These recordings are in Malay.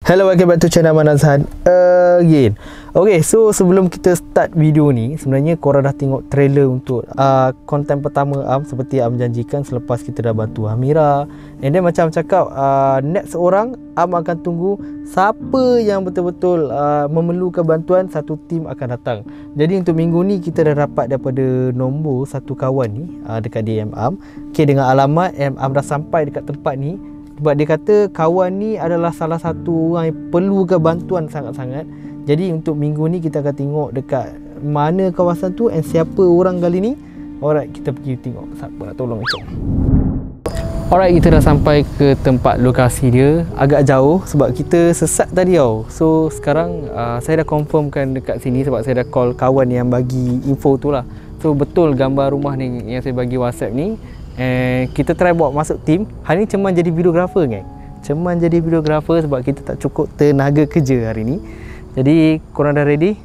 Hello, welcome back to channel Manazhan again. Okay, so sebelum kita start video ni, sebenarnya korang dah tengok trailer untuk konten pertama Am, seperti Am janjikan selepas kita dah bantu Amira. And then macam cakap, next orang Am akan tunggu siapa yang betul-betul memerlukan bantuan, satu tim akan datang. Jadi untuk minggu ni kita dah dapat daripada nombor satu kawan ni dekat DM Am. Okay, dengan alamat Am dah sampai dekat tempat ni. Sebab dia kata kawan ni adalah salah satu orang yang perlukan bantuan sangat-sangat. Jadi untuk minggu ni kita akan tengok dekat mana kawasan tu and siapa orang kali ni. Alright, kita pergi tengok siapa nak tolong macam. Alright, kita dah sampai ke tempat lokasi dia. Agak jauh sebab kita sesat tadi tau. So sekarang saya dah confirmkan dekat sini sebab saya dah call kawan yang bagi info tu lah. So betul gambar rumah ni yang saya bagi WhatsApp ni. Kita try bawa masuk tim. Hari ni Ceman jadi videographer kan. Ceman jadi videographer sebab kita tak cukup tenaga kerja hari ni. Jadi korang dah ready?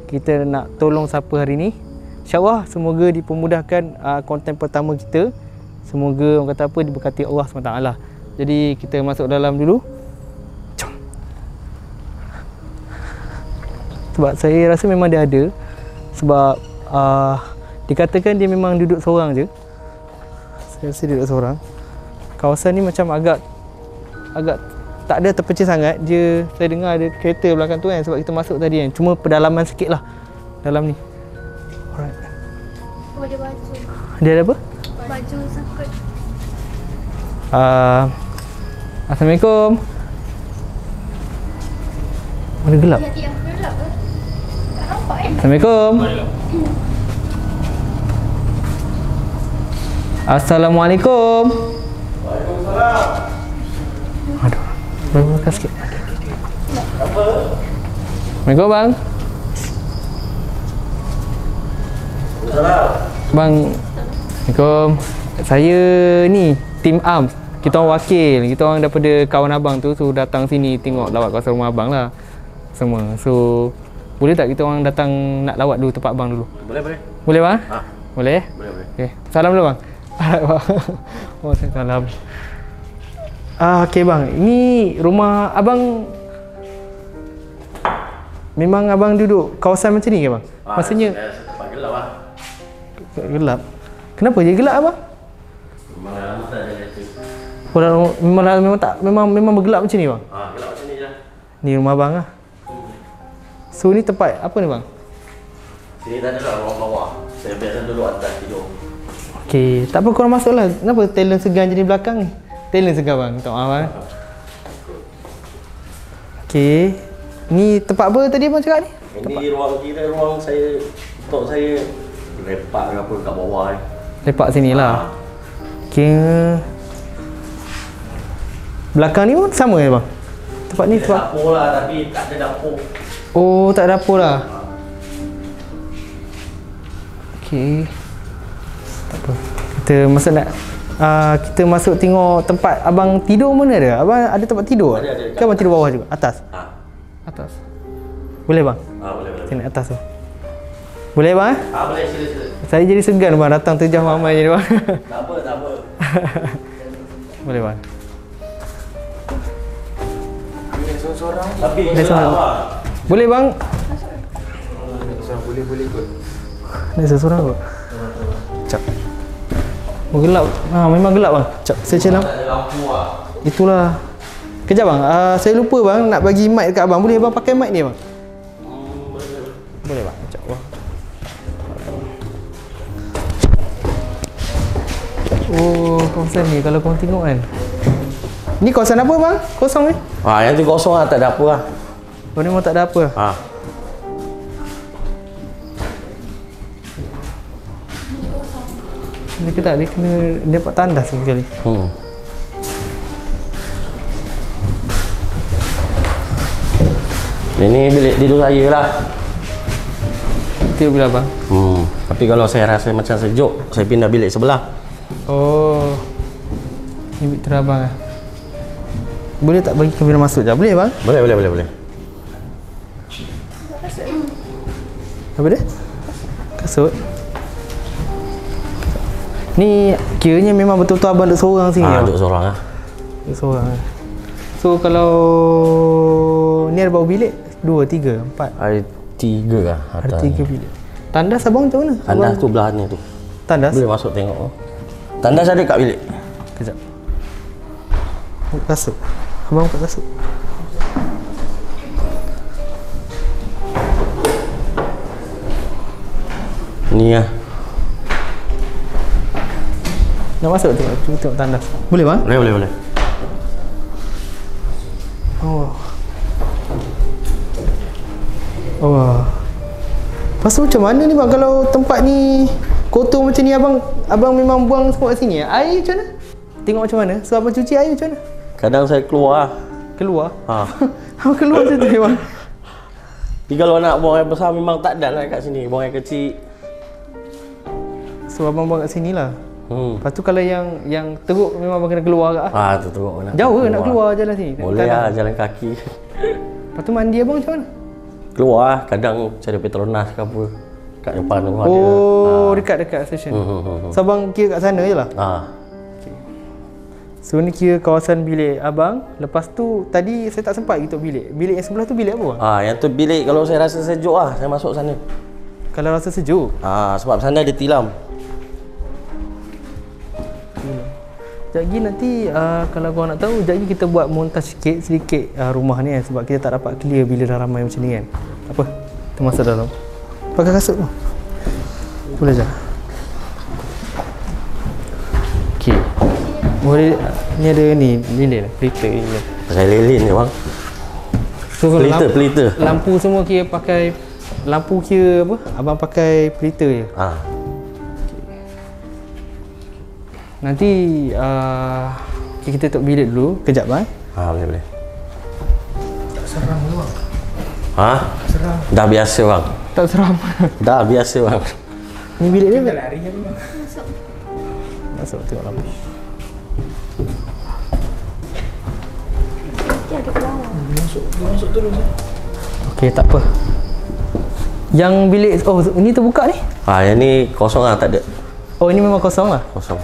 Kita nak tolong siapa hari ni? InsyaAllah semoga dipermudahkan konten pertama kita. Semoga orang kata apa, diberkati Allah SWT. Jadi kita masuk dalam dulu. Jom. Sebab saya rasa memang dia ada. Sebab dikatakan dia memang duduk seorang je. Saya rasa duduk seorang. Kawasan ni macam agak tak ada terpecah sangat. Dia, saya dengar ada kereta belakang tu kan, sebab kita masuk tadi kan. Cuma pedalaman sikit lah dalam ni. Alright. Oh, dia baju. Dia ada apa? Baju sakut. Assalamualaikum. Mana gelap? Hati yang gelap ke? Tak nampak kan? Assalamualaikum. Assalamualaikum. Waalaikumsalam. Aduh, bang makan sikit. Apa? Assalamualaikum bang. Waalaikumsalam. Bang, Assalamualaikum. Saya ni tim ARMS. Kita orang wakil. Kita orang daripada kawan abang tu, so datang sini tengok lawat kawasan rumah abang lah semua. So boleh tak kita orang datang nak lawat dulu tempat abang dulu? Boleh, boleh. Boleh bang? Boleh? Boleh, boleh. Okey. Salam dulu bang. Waalaikumsalam. Okey bang, ini rumah abang. Memang abang duduk kawasan macam ni ke bang? Maksudnya tempat gelap lah. gelap. Kenapa je gelap abang? Memang lama tak ada elektrik. Memang bergelap macam ni bang? Gelap macam ni je. Ni rumah abang lah. So ni tempat apa ni bang? Sini tak ada lah ruang bawah. Saya biasa duduk atas tidur. Okey, tak apa korang masuk lah. Kenapa talent segan jadi belakang ni? Talent segan bang, minta maaf bang. Okey. Ni tempat apa tadi abang cakap ni? Ini ruang kira ruang saya, untuk saya lepak ke apa kat bawah ni. Lepak sini lah. Okey. Belakang ni pun sama ya bang? Tempat ni Ada tempat. dapur lah tapi tak ada dapur. Oh, tak ada dapur lah. Okey. Tak apa. Kita masuk nak kita masuk tengok tempat abang tidur mana dia? Abang ada tempat tidur? Ada. Kan abang tidur bawah juga? Atas? Atas. Boleh bang? Boleh. Saya naik atas tu. Boleh bang? Boleh, sila. Saya jadi segan bang datang terjah ramai je bang. Tak apa. Boleh bang. Ini seorang. Tapi Ada seorang. Boleh bang? Boleh ikut. Ni seorang kot. Cak. Oh, gelap. Memang gelap bang. Cak, saya celam. Tak ada lampu lah. Itulah. Kejap bang. Saya lupa bang nak bagi mic dekat abang. Boleh abang pakai mic ni bang? Boleh bang. Cak. Wah. Oh, kawasan ni kalau korang tengok kan. Ni kawasan apa bang? Kosong ni? Yang tu kosong lah, tak ada apa lah. Oh, ni memang tak ada apa. Dia kata dia kena dia dapat tandas sekali. Ini bilik tidur saya lah. Tidur bila bang? Tapi kalau saya rasa macam sejuk, saya pindah bilik sebelah. Oh. Ni bilik terabang lah. Boleh tak bagi kamera masuk je? Boleh bang? Boleh. Apa dia? Kasut. Ni kiranya memang betul-betul abang duduk seorang sini. Duduk seorang lah. Duduk seorang. So kalau abang nak tidur, abang boleh tidur kat sini. Boleh. Boleh bang? Cak. Wah. Oh, kawasan ni kalau korang tengok kan. Ni kawasan apa bang? Kosong ni? Yang tu kosong lah, tak ada apa. Ni kawasan apa? Ni ada berapa bilik? 2, 3, 4. Ada 3 lah. Ada 3 bilik. Tandas abang macam mana? Tandas tu belah ni tu. Tandas? Boleh masuk tengok. Tandas ada kat bilik. Kejap. Buka kasut. Abang buka kasut. Ni lah. Nak masuk tengok, cuba tengok tandas. Boleh bang? Boleh. Oh. Oh. Lepas tu macam mana ni bang kalau tempat ni kotor macam ni abang memang buang semua kat sini? Air macam mana? Tengok macam mana? So abang cuci air macam mana? Kadang saya keluar lah. Keluar? Ha. Abang keluar macam tu bang? Tapi kalau nak buang air besar memang tak ada lah kat sini. Buang air kecil. So abang buang kat sini lah. Lepas tu kalau yang teruk memang abang kena keluar kat lah. Tu teruk nak. Jauh ke nak keluar jalan sini? Boleh lah jalan kaki. Lepas tu mandi abang macam mana? Keluar lah. Kadang cari Petronas ke apa. Kat depan tu ada. Dekat stesen. So abang kira kat sana je lah? So ni kira kawasan bilik abang. Lepas tu tadi saya tak sempat pergi bilik. Bilik yang sebelah tu bilik apa bang? Yang tu bilik kalau saya rasa sejuk lah, saya masuk sana. Kalau rasa sejuk? Sebab sana ada tilam. Sekejap lagi nanti kalau korang nak tahu, sekejap lagi kita buat montaj sedikit rumah ni kan. Sebab kita tak dapat clear bila dah ramai macam ni kan. Apa? Kita masuk dalam. Pakai kasut tu. Boleh je. Okey. Boleh, ni ada ni lilin, pelita ni. Pakai lilin je bang. So pelita. Lampu semua kira pakai lampu kira apa? Abang pakai pelita je. Nanti kita tutup bilik dulu kejap bang. Boleh. Tak seram ke bang? Seram. Dah biasa bang. Tak seram. Dah biasa bang. Ni bilik dia bang? Masuk. Masuk tengok lampu. Dia ada ke bawah. Masuk terus. Okey, tak apa. Yang bilik, ini terbuka ni? Yang ni kosong lah, tak ada. Oh, ini memang kosong lah? Kosong.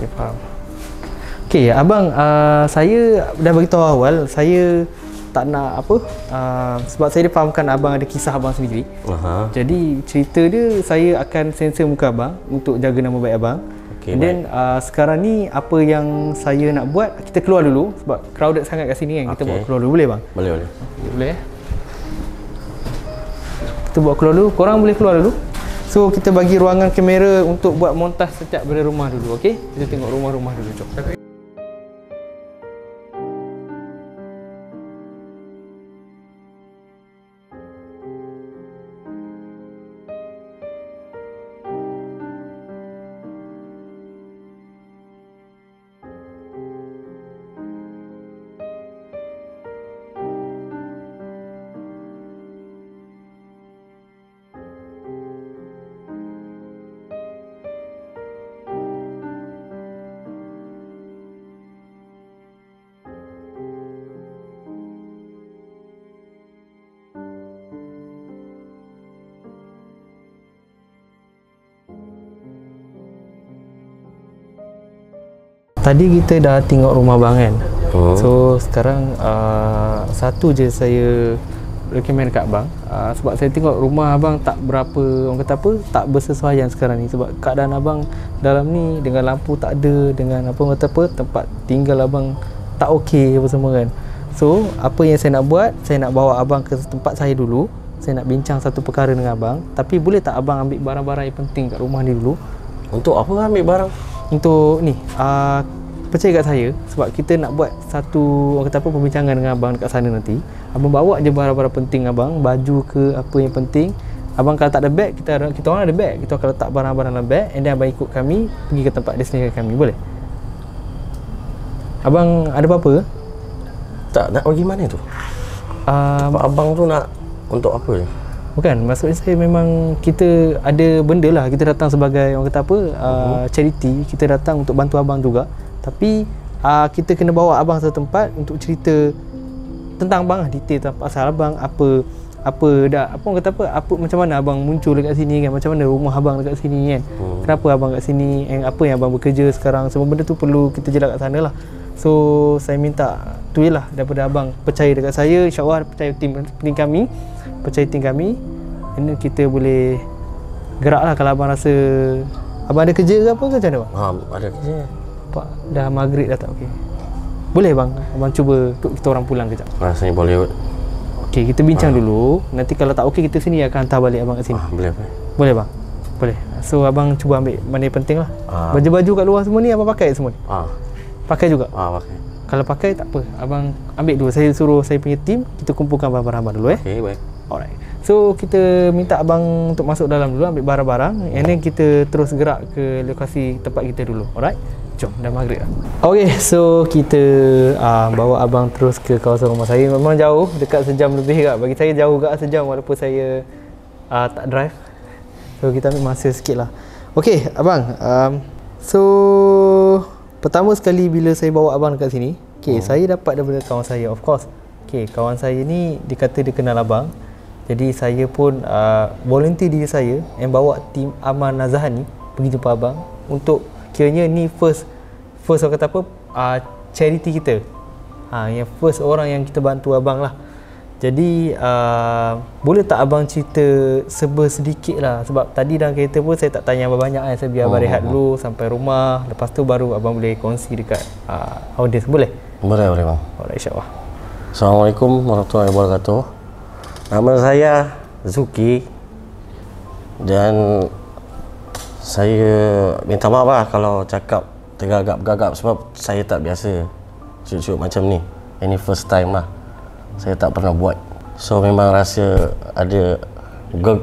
Okay, faham. Okay, abang, saya dah beritahu awal, saya tak nak apa, sebab saya dah fahamkan abang ada kisah abang sendiri. Jadi cerita dia, saya akan sensor muka abang untuk jaga nama baik abang. Okay, dan sekarang ni apa yang saya nak buat, kita keluar dulu sebab crowded sangat kat sini kan. Kita buat keluar dulu, boleh bang? Boleh. Boleh. Kita buat keluar dulu, korang boleh keluar dulu. So kita bagi ruangan kamera untuk buat montaj setiap pada rumah dulu, okey? Kita tengok rumah-rumah dulu, jom. Tadi kita dah tengok rumah abang kan. So sekarang satu je saya recommend kat abang, sebab saya tengok rumah abang tak berapa, orang kata apa, tak bersesuaian sekarang ni. Sebab keadaan abang dalam ni dengan lampu tak ada, dengan apa, orang kata apa, tempat tinggal abang tak okey apa semua kan. So apa yang saya nak buat, saya nak bawa abang ke tempat saya dulu. Saya nak bincang satu perkara dengan abang. Tapi boleh tak abang ambil barang-barang yang penting kat rumah ni dulu? Untuk apa ambil barang? Untuk ni, percaya kat saya, sebab kita nak buat satu, orang kata apa, perbincangan dengan abang dekat sana nanti. Abang bawa je barang-barang penting abang, baju ke apa yang penting. Abang kalau tak ada beg, kita orang ada beg, kita akan letak barang-barang dalam beg, and then abang ikut kami pergi ke tempat destinasi kami, boleh? Abang ada apa-apa? Tak nak bagi mana tu? Abang tu nak untuk apa je? Bukan, maksud saya memang kita ada benda lah, kita datang sebagai orang kata apa, charity, kita datang untuk bantu abang juga. Tapi kita kena bawa abang satu tempat untuk cerita tentang abang lah, detail pasal abang, apa apa orang kata apa macam mana abang muncul dekat sini kan, macam mana rumah abang dekat sini kan, kenapa abang kat sini, apa yang abang bekerja sekarang, semua benda tu perlu kita jelas kat sana lah. So saya minta tu je lah, daripada abang percaya dekat saya, insyaAllah percaya tim kami, percaya tim kami, ini kita boleh gerak lah. Kalau abang rasa abang ada kerja ke apa ke macam mana bang? Ada kerja. Pak, dah maghrib dah tak? Okey, boleh bang, abang cuba kita orang pulang kejap. Rasanya boleh. Okey, kita bincang dulu. Nanti kalau tak okey, kita sini akan hantar balik abang kat sini. Boleh. Boleh bang? Boleh. So abang cuba ambil mana yang penting lah. Baju-baju kat luar semua ni abang pakai semua ni? Pakai juga? Pakai. Kalau pakai tak apa, abang ambil dulu. Saya suruh saya punya tim, kita kumpulkan barang-barang abang dulu Okey, baik. Alright. So kita minta abang untuk masuk dalam dulu, ambil barang-barang, and then kita terus gerak ke lokasi tempat kita dulu. Alright? Jom, dah maghrib dah. Okay, so kita bawa abang terus ke kawasan rumah saya. Memang jauh, dekat sejam lebih kat. Bagi saya jauh kat sejam walaupun saya tak drive. So kita ambil masa sikit lah. Okay, abang. So pertama sekali bila saya bawa abang dekat sini, saya dapat daripada kawan saya, of course. Kawan saya ni dikata dia kenal abang. Jadi saya pun volunteer diri saya yang bawa tim Aman Nazahan ni pergi jumpa abang untuk kiranya ni first orang kata apa, charity kita. Yang first orang yang kita bantu abang lah. Jadi boleh tak abang cerita sedikit lah, sebab tadi dalam kereta pun saya tak tanya abang banyak kan. Saya biar abang rehat dulu sampai rumah, lepas tu baru abang boleh kongsi dekat audience. Boleh? Boleh bang. Alright, insyaAllah. Assalamualaikum warahmatullahi wabarakatuh. Nama saya Zuki dan saya minta maaf lah kalau cakap tergagap-gagap sebab saya tak biasa shoot macam ni. Ini first time lah. Saya tak pernah buat. So memang rasa ada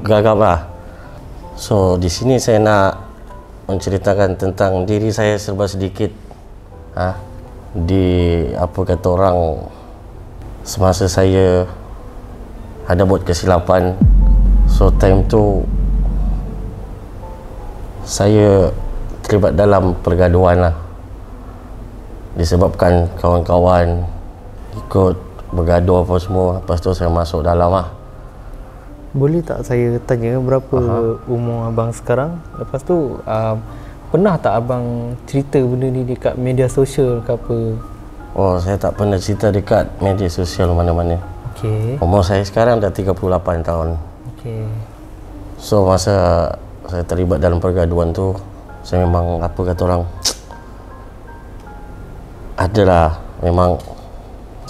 gagap lah. So di sini saya nak menceritakan tentang diri saya serba sedikit. Di apa kata orang, semasa saya ada buat kesilapan. So time tu saya terlibat dalam pergaduhan lah, disebabkan kawan-kawan ikut bergaduh apa semua. Lepas tu saya masuk dalam lah. Boleh tak saya tanya berapa umur abang sekarang? Lepas tu pernah tak abang cerita benda ni dekat media sosial ke apa? Oh, saya tak pernah cerita dekat media sosial mana-mana. Okey. Umur saya sekarang dah 38 tahun. Okey. So masa saya terlibat dalam pergaduhan tu, saya memang apa kata orang, adalah memang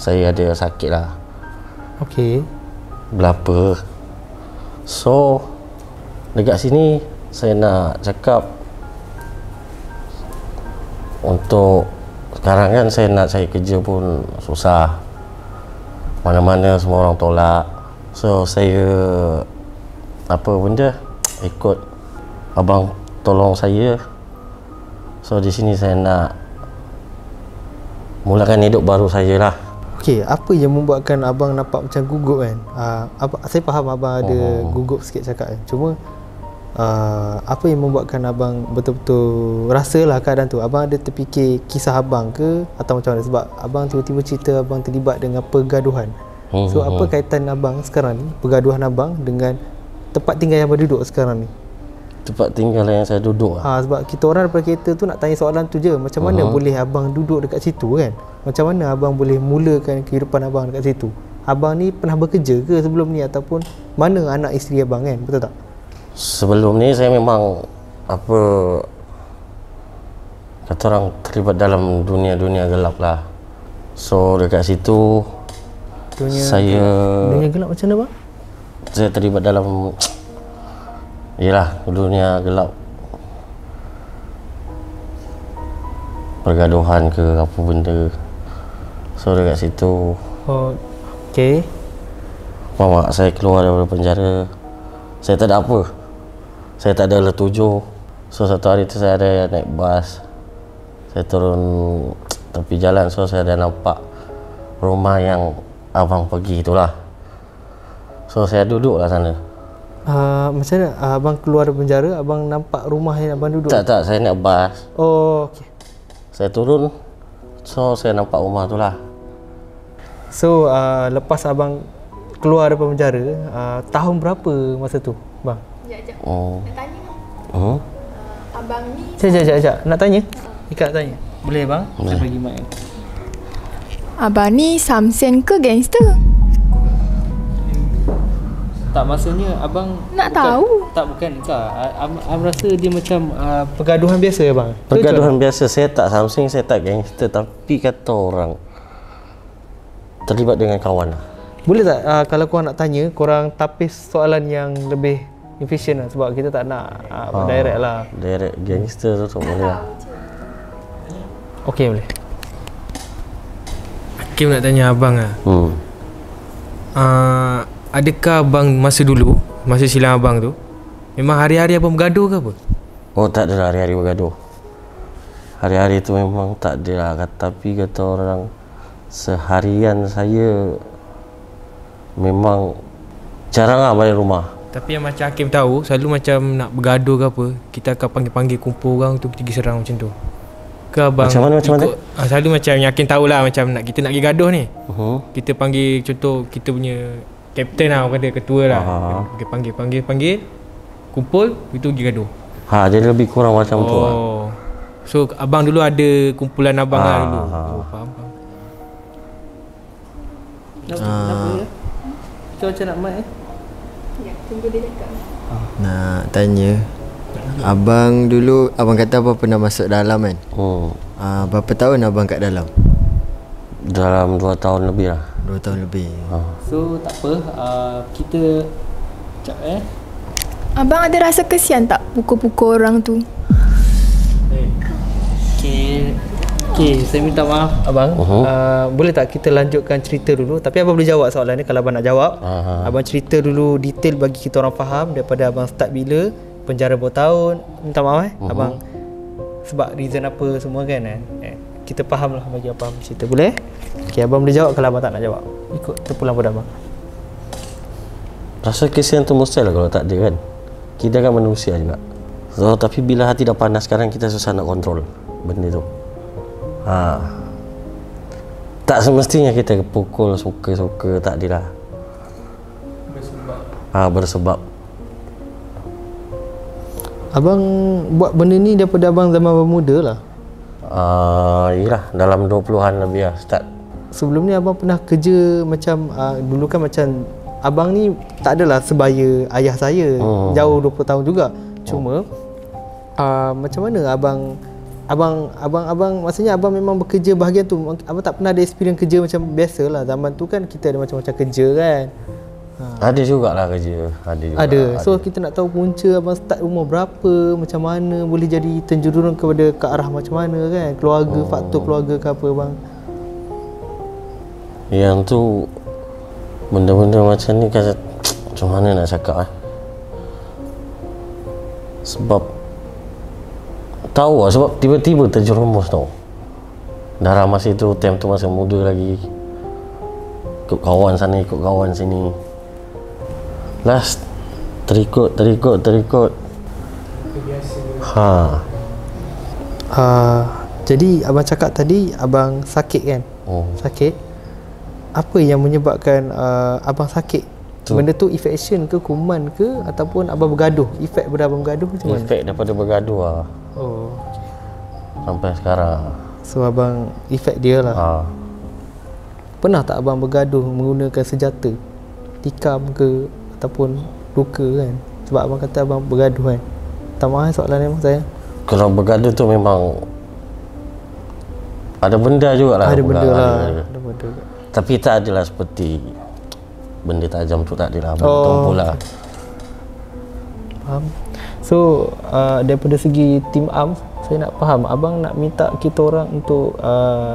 saya ada sakit lah. Okey. Belapa. So dekat sini saya nak cakap, untuk sekarang kan saya nak cari kerja pun susah, mana-mana semua orang tolak. So saya apa benda ikut abang tolong saya. So di sini saya nak mulakan hidup baru saya lah. Okey, apa yang membuatkan abang nampak macam gugup kan? Saya faham abang ada gugup sikit cakap kan. Cuma apa yang membuatkan abang betul-betul rasalah keadaan tu? Abang ada terfikir kisah abang ke atau macam mana? Sebab abang tiba-tiba cerita abang terlibat dengan pergaduhan. So apa kaitan abang sekarang ni, pergaduhan abang dengan tempat tinggal yang abang duduk sekarang ni? Tempat tinggal yang saya duduk lah. Sebab kita orang daripada kereta tu nak tanya soalan tu je. Macam mana boleh abang duduk dekat situ kan? Macam mana abang boleh mulakan kehidupan abang dekat situ? Abang ni pernah bekerja ke sebelum ni, ataupun mana anak isteri abang kan? Betul tak? Sebelum ni saya memang apa kata orang terlibat dalam dunia gelap lah. So dekat situ dunia gelap macam mana bang? Saya terlibat dalam yelah dunia gelap, pergaduhan ke apa benda. So dekat situ okey, mak saya keluar daripada penjara. Saya tak ada apa, saya tak ada letuju. So satu hari tu saya ada naik bas, saya turun tepi jalan. So saya ada nampak rumah yang abang pergi itulah. So saya duduk lah sana. Macam mana abang keluar dari penjara, abang nampak rumah yang abang duduk? Tak, saya naik bas. Oh, okey. Saya turun, so saya nampak rumah tu lah. So lepas abang keluar daripada penjara, tahun berapa masa tu bang? Sekejap. Oh. Nak tanya kan? Abang ni Sekejap. Nak tanya? Ikat tanya. Boleh bang? Boleh. Saya bagi mic. Abang ni samsen ke gangster? Tak, maksudnya abang Nak tahu. bukan. Abang rasa dia macam pergaduhan biasa ya bang? Pergaduhan biasa. Saya tak something, saya tak gangster, tapi kata orang terlibat dengan kawan lah. Boleh tak kalau korang nak tanya, korang tapis soalan yang lebih efisien lah, sebab kita tak nak direct lah. Direct gangster tu tak boleh lah. Okey, boleh. Hakim nak tanya abang lah. Adakah abang masa dulu, masa silam abang tu, memang hari-hari abang bergaduh ke apa? Oh, tak adalah hari-hari bergaduh. Hari-hari tu memang tak ada lah. Tapi kata orang, seharian saya memang jarang lah balik rumah. Tapi yang macam Hakim tahu, selalu macam nak bergaduh ke apa, kita akan panggil-panggil kumpul orang tu, pergi serang macam tu. Ke abang Macam mana? selalu macam yang Hakim tahulah, macam kita nak pergi gaduh ni, kita panggil, contoh kita punya kapten lah, orang kata ketua lah, kita panggil kumpul, itu pergi gaduh. Jadi lebih kurang macam tu lah. So abang dulu ada kumpulan abang lah dulu. Faham. Kenapa ya? Macam nak mic Ya, tunggu dia cakap. Nak tanya, abang dulu, abang kata abang pernah masuk dalam kan? Berapa tahun abang kat dalam? Dalam 2 tahun lebih lah. 2 tahun lebih. So tak apa, kita Abang ada rasa kesian tak pukul-pukul orang tu? Okay, saya minta maaf abang. Boleh tak kita lanjutkan cerita dulu? Tapi abang boleh jawab soalan ni kalau abang nak jawab. Abang cerita dulu detail bagi kita orang faham, daripada abang start bila, penjara berapa tahun. Minta maaf abang, sebab reason apa semua kan. Kita faham lah bagi abang cerita. Boleh? Okay, abang boleh jawab kalau abang tak nak jawab. Ikut terpulang pada abang. Rasa kesian tu mustahil lah kalau tak ada kan. Kita kan manusia juga. So, tapi bila hati dah panas sekarang, kita susah nak kontrol benda tu. Tak semestinya kita pukul suka-suka, tak adalah. Bersebab. Abang buat benda ni daripada abang zaman bermuda lah. Yelah, dalam 20-an lebih lah start. Sebelum ni abang pernah kerja macam dulu kan macam abang ni tak adalah sebaya ayah saya, jauh 20 tahun juga. Cuma macam mana abang maksudnya abang memang bekerja bahagian tu, abang tak pernah ada experience kerja macam biasa lah. Zaman tu kan kita ada macam-macam kerja kan. Ada jugalah kerja. Ada. So kita nak tahu punca abang start umur berapa, macam mana boleh jadi terjerumus kepada ke arah macam mana kan, keluarga, faktor keluarga ke apa bang? Yang tu benda-benda macam ni kan, macam mana nak cakap sebab tahu lah, sebab tiba-tiba terjerumus tau. Dalam masa tu, time tu masa muda lagi, ikut kawan sana, ikut kawan sini. Last terikut. Jadi abang cakap tadi abang sakit kan? Sakit. Apa yang menyebabkan abang sakit? Benda tu infection ke, kuman ke, ataupun abang bergaduh? Efek daripada abang bergaduh macam mana? Efek daripada bergaduh lah. Sampai sekarang. So abang efek dia lah. Pernah tak abang bergaduh menggunakan senjata? Tikam ke ataupun luka kan? Sebab abang kata abang bergaduh kan. Tak maaf soalan ni saya. Kalau bergaduh tu memang ada benda jugalah. Ada benda lah. Ada benda. Tapi tak adalah seperti benda tajam tu, tak adalah. Tumpul lah. Faham. So daripada segi team arms, saya nak faham, abang nak minta kita orang untuk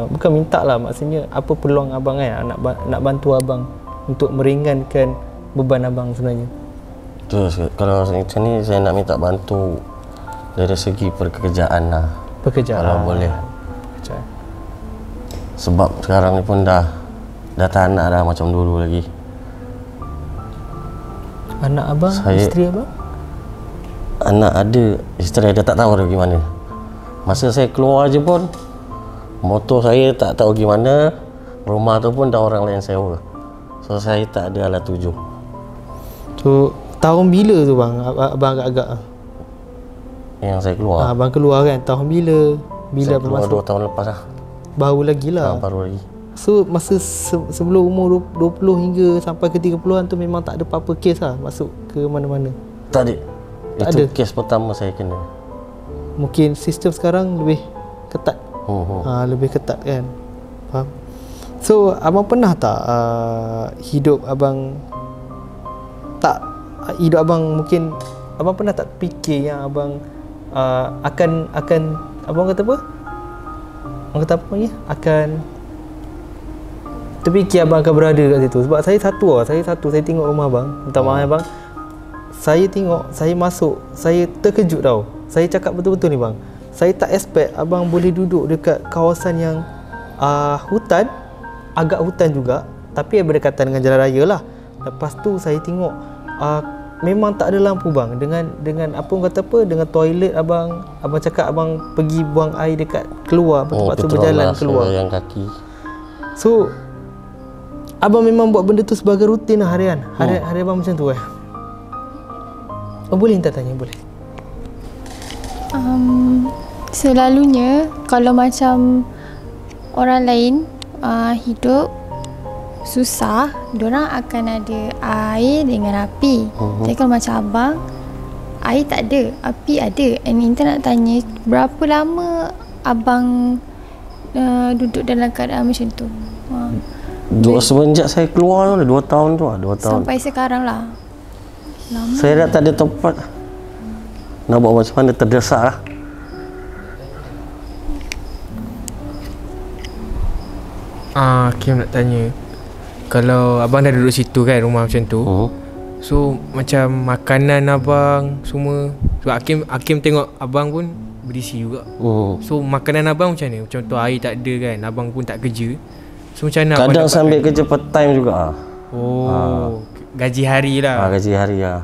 bukan minta lah, maksudnya apa peluang abang kan, nak bantu abang untuk meringankan beban abang sebenarnya. Terus kalau macam ni, saya nak minta bantu dari segi pekerjaan lah. Pekerjaan kalau boleh. Pekerjaan. Sebab sekarang ni pun dah tak anak dah macam dulu lagi. Anak abang, isteri abang? Anak ada, isteri ada, tak tahu dah gimana. Masa saya keluar je pun, motor saya tak tahu gimana, rumah tu pun dah orang lain sewa. So saya tak ada alat tuju. So tahun bila tu bang? Abang agak-agak Yang saya keluar. abang keluar kan tahun bila? Bila Saya abang keluar masuk? 2 tahun lepas lah. Baru lagi lah. Baru lagi. So masa sebelum umur 20 hingga sampai ke 30-an tu memang tak ada apa-apa kes lah masuk ke mana-mana. Tak ada. Tak Itu ada. kes pertama saya kena. Mungkin sistem sekarang lebih ketat. Lebih ketat kan. Faham? So abang pernah tak hidup abang mungkin abang pernah tak fikir yang abang akan abang kata apa? Abang kata apa ni? Akan terfikir abang akan berada kat situ. Sebab saya tengok rumah abang. Minta maaf abang. Saya tengok, saya masuk, saya terkejut tau. Saya cakap betul-betul ni bang. Saya tak expect abang boleh duduk dekat kawasan yang hutan, agak hutan juga, tapi berdekatan dengan jalan raya lah. Lepas tu saya tengok memang tak ada lampu bang. Dengan apa orang kata apa, dengan toilet abang cakap abang pergi buang air dekat keluar, lepas tu berjalan keluar. Yang kaki. So abang memang buat benda tu sebagai rutin lah harian. Hari abang macam tu boleh minta tanya, boleh? Selalunya kalau macam orang lain hidup susah, diorang akan ada air dengan api. Tapi kalau macam abang, air tak ada, api ada. And Intan nak tanya, berapa lama abang duduk dalam keadaan macam tu? Semenjak saya keluar tu 2 tahun tu lah, 2 tahun. Sampai sekarang lah. Lama. Saya dah tak ada tempat. Nak buat macam mana, terdesak lah. Kim nak tanya, kalau abang dah duduk situ kan, rumah macam tu, so macam makanan abang semua, sebab Hakim tengok abang pun berisi juga. So makanan abang macam mana? Contoh air tak ada kan, abang pun tak kerja. So macam mana? Kadang sambil kerja part time juga lah. Gaji hari lah. Gaji hari lah.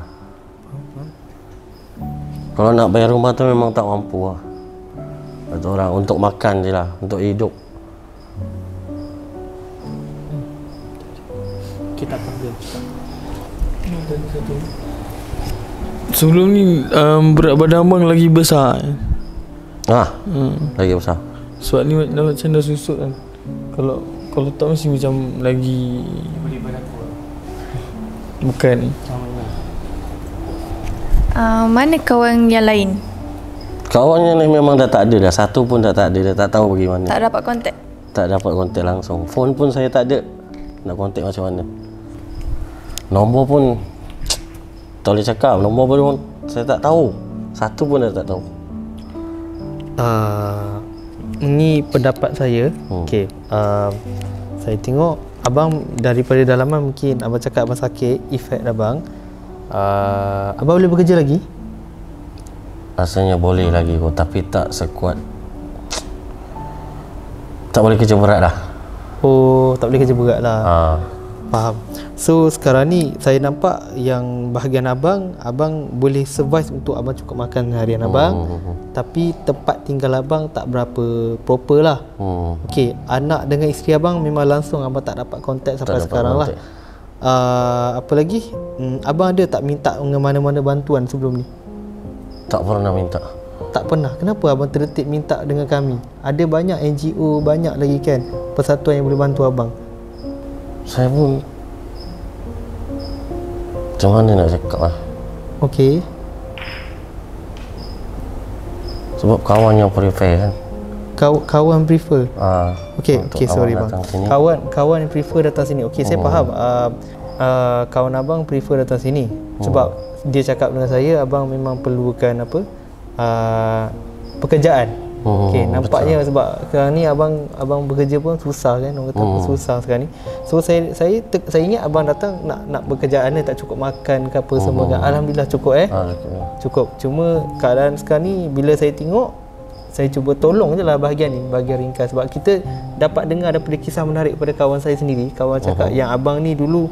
Kalau nak bayar rumah tu memang tak mampu lah. Ada orang untuk makan je lah, untuk hidup. Kita panggil. Sebelum ni berat badan abang lagi besar. Lagi besar. Sebab ni macam dah susut kan. Kalau tak mesti macam lagi bukan. Mana kawan yang lain? Kawannya ni memang dah tak ada dah. Satu pun dah tak ada. Dah tak tahu bagaimana. Tak dapat kontak? Tak dapat kontak langsung. Phone pun saya tak ada. Nak kontak macam mana? Nombor pun tak boleh cakap. Nombor pun saya tak tahu. Satu pun dah tak tahu. Ini pendapat saya. Okey. Saya tengok abang daripada dalaman mungkin abang cakap abang sakit, efek abang. Abang boleh bekerja lagi? Rasanya boleh lagi kot, tapi tak sekuat. Tak boleh kerja berat dah. Tak boleh kerja berat lah. Faham. So sekarang ni saya nampak yang bahagian abang boleh survive untuk abang cukup makan harian abang. Tapi tempat tinggal abang tak berapa proper lah. Okey, anak dengan isteri abang memang langsung abang tak dapat kontak sampai sekarang lah. Apa lagi? Abang ada tak minta mana-mana bantuan sebelum ni? Tak pernah minta. Tak pernah. Kenapa abang terdetik minta dengan kami? Ada banyak NGO, banyak lagi kan persatuan yang boleh bantu abang. Saya pun macam mana nak cakap lah. Okey. Sebab kawan yang prefer kan. Kawan prefer. Okey, sorry bang. Kawan yang prefer datang sini. Okey, saya faham. Kawan abang prefer datang sini. Sebab dia cakap dengan saya abang memang perlukan apa? Pekerjaan. Okey, nampaknya betul. Sebab sekarang ni abang bekerja pun susah kan, orang kata pun susah sekarang ni. So saya ingat abang datang nak bekerjaan ni, tak cukup makan ke apa semua kan. Alhamdulillah cukup cukup. Cuma keadaan sekarang ni bila saya tengok, saya cuba tolong je lah bahagian ringkas. Sebab kita dapat dengar daripada kisah menarik pada kawan saya sendiri. Kawan cakap yang abang ni dulu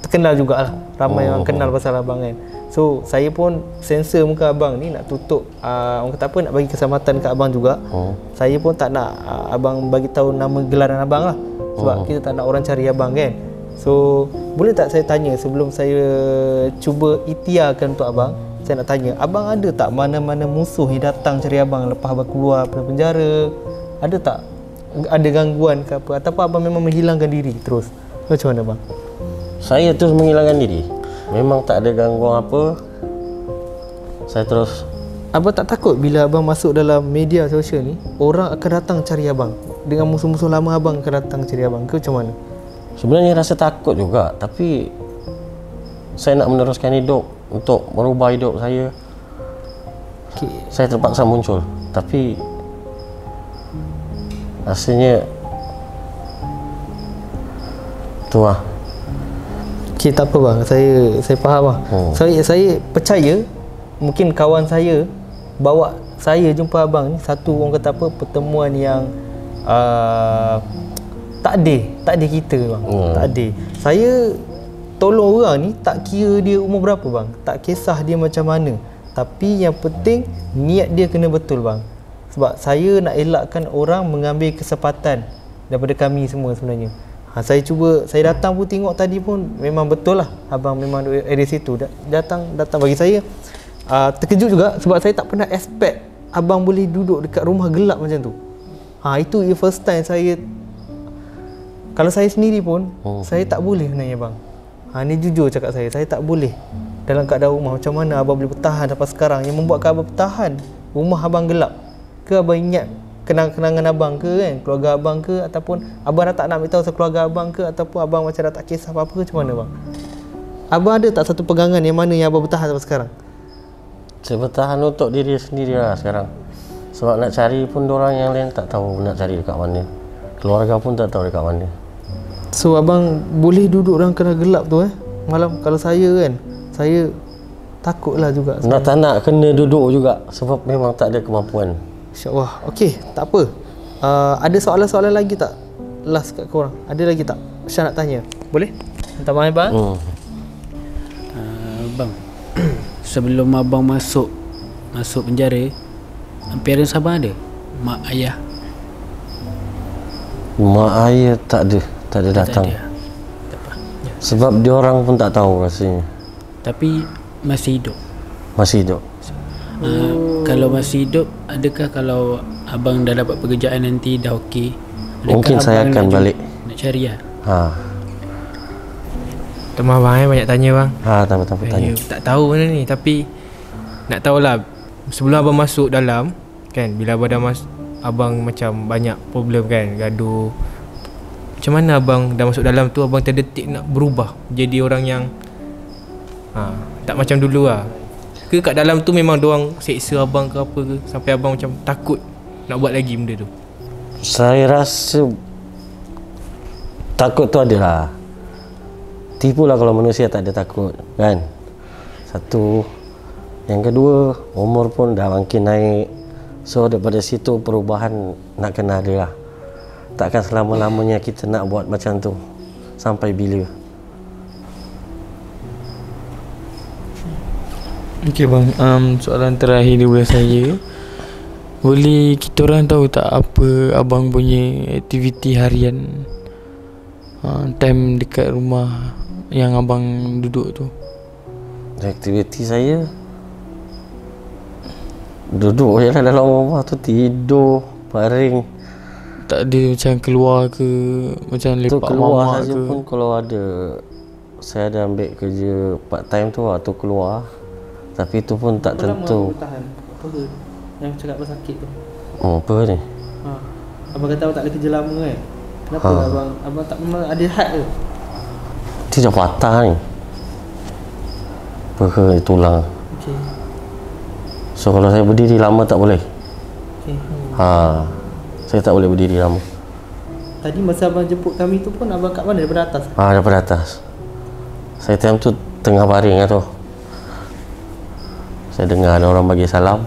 terkenal jugalah, ramai orang kenal pasal abang kan. So saya pun sensor muka abang ni, nak tutup orang kata apa, nak bagi keselamatan kat abang juga. Saya pun tak nak abang bagi tahu nama gelaran abang lah. Sebab kita tak nak orang cari abang kan. So boleh tak saya tanya sebelum saya cuba ikhtiarkan untuk abang, saya nak tanya, abang ada tak mana-mana musuh yang datang cari abang lepas abang keluar dari penjara? Ada tak? Ada gangguan ke apa? Ataupun abang memang menghilangkan diri terus? Macam mana bang? Saya terus menghilangkan diri. Memang tak ada gangguan apa. Saya terus. Abang tak takut bila abang masuk dalam media sosial ni, orang akan datang cari abang? Dengan musuh-musuh lama abang akan datang cari abang ke macam mana? Sebenarnya rasa takut juga, tapi saya nak meneruskan hidup, untuk merubah hidup saya. Saya terpaksa muncul, tapi rasanya tu lah. Okay, tak apa bang, saya faham lah. Saya percaya mungkin kawan saya bawa saya jumpa abang ni satu, orang kata apa, pertemuan yang takdir kita bang. Takdir. Saya tolong orang ni tak kira dia umur berapa bang, tak kisah dia macam mana, tapi yang penting niat dia kena betul bang. Sebab saya nak elakkan orang mengambil kesempatan daripada kami semua sebenarnya. Saya cuba, saya datang pun tengok tadi pun memang betul lah abang memang duduk area situ. Datang bagi saya terkejut juga sebab saya tak pernah expect abang boleh duduk dekat rumah gelap macam tu. Itu first time saya. Kalau saya sendiri pun saya tak boleh sebenarnya bang. Ni jujur cakap saya tak boleh dalam keadaan rumah. Macam mana abang boleh bertahan sampai sekarang? Yang membuatkan abang bertahan rumah abang gelap? Ke abang ingat kenangan abang ke kan, keluarga abang ke, ataupun abang dah tak nak beritahu pasal keluarga abang ke, ataupun abang macam dah tak kisah apa-apa ke, macam mana bang? Abang ada tak satu pegangan yang mana yang abang bertahan sampai sekarang? Saya bertahan untuk diri sendiri lah sekarang. Sebab nak cari pun orang yang lain tak tahu nak cari dekat mana. Keluarga pun tak tahu dekat mana. So abang boleh duduk dalam kena gelap tu malam? Kalau saya kan, saya takutlah juga. Nak tak nak kena duduk juga sebab memang tak ada kemampuan. InsyaAllah. Okey, tak apa. Ada soalan-soalan lagi tak? Last kat korang. Ada lagi tak? Syah nak tanya. Boleh? Minta maaf bang. Bang, sebelum abang masuk penjara, parents abang ada? Mak ayah? Mak ayah tak ada datang. Tak apa. Sebab dia orang pun tak tahu rasanya. Tapi masih hidup? Masih hidup. Kalau masih hidup, adakah kalau abang dah dapat pekerjaan nanti, dah okey, mungkin saya akan balik. Nak cari lah? Terima bang banyak tanya bang. Tak tanya. Tak tahu benda ni, tapi nak tahulah sebelum abang masuk dalam kan, bila abang dah abang macam banyak problem kan, gaduh. Macam mana abang dah masuk dalam tu, abang terdetik nak berubah jadi orang yang tak macam dulu lah? Ke kat dalam tu memang diorang seksa abang ke apa ke, sampai abang macam takut nak buat lagi benda tu? Saya rasa takut tu adalah tipulah kalau manusia tak ada takut kan. Satu. Yang kedua, umur pun dah makin naik. So daripada situ perubahan nak kena ada lah. Takkan selama-lamanya kita nak buat macam tu. Sampai bila? Okey bang, soalan terakhir daripada saya. Boleh kita orang tahu tak apa abang punya aktiviti harian time dekat rumah yang abang duduk tu? Aktiviti saya duduk je lah dalam rumah tu, tidur, baring. Tak ada macam keluar ke, macam lepak mamak ke? Keluar saja pun kalau ada. Saya ada ambil kerja part time tu atau keluar. Tapi itu pun tak tentu. Berapa tahan? Apa ke? Yang cakap pasal sakit tu. Apa ni? Abang kata abang tak ada kerja lama kan? Kenapa abang tak memang ada had ke? Dia dah patah ni. Apa ke tulang. Okey. So kalau saya berdiri lama tak boleh. Okey. Saya tak boleh berdiri lama. Tadi masa abang jemput kami tu pun abang kat mana? Daripada atas? Daripada atas. Saya time tu tengah baring lah tu. Saya dengar ada orang bagi salam.